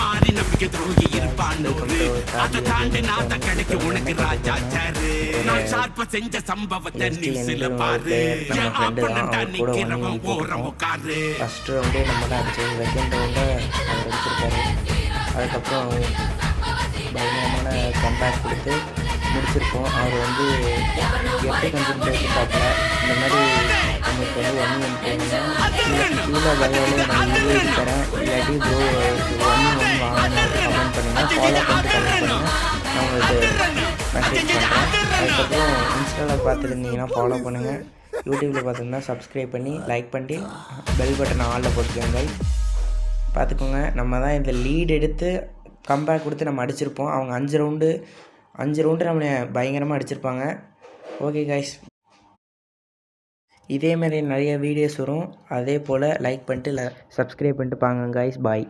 மாதிரி நம்பிக்கை துரோகி இருப்பான்னு அதை தாண்டி நான் தான் கிடைக்கும் உனக்கு ராஜா சாரு நான் சார்ப செஞ்ச சம்பவத்தை நியூஸ்ல பாரு நிக்கிறவன் ஓரம் உட்காரு. ஃபஸ்ட் ரவுண்டே நம்ம தான் அடிச்சு, செகண்ட் ரவுண்டை அவர் அடிச்சிருக்காரு. அதுக்கப்புறம் பயங்கரமான கம்பேக் கொடுத்து முடிச்சிருக்கோம். அவர் வந்து 8 கன்சென்ட் எடுத்துட்டாப்புல. இந்த மாதிரி உங்களுக்கு வந்து 1-1 போனீங்கன்னா கீழே பயோவில் நான் வீடியோ தரேன், இல்லாட்டி ப்ரோ 1-1 வாங்கணும் கமெண்ட் பண்ணுங்கள், ஃபாலோ பண்ணிட்டு கமெண்ட் பண்ணுங்கள், நான் உங்களுக்கு மெசேஜ் பண்ணுறேன். அதுக்கப்புறம் இன்ஸ்டாவில் பார்த்துருந்தீங்கன்னா ஃபாலோ பண்ணுங்கள், யூடியூப்பில் பார்த்துருந்தா சப்ஸ்கிரைப் பண்ணி லைக் பண்ணிட்டு பெல் பட்டனை ஆளில் போட்டுக்கோங்க. பார்த்துக்கோங்க, நம்ம தான் இந்த லீட் எடுத்து கம்பேக் கொடுத்து நம்ம அடிச்சிருப்போம். அவங்க 5 ரவுண்டு நம்மளை பயங்கரமாக அடிச்சிருப்பாங்க. ஓகே கைஸ், இதேமாதிரி நிறைய வீடியோஸ் வரும். அதே போல் லைக் பண்ணிட்டு சப்ஸ்கிரைப் பண்ணிட்டு பாங்க கைஸ். பாய்.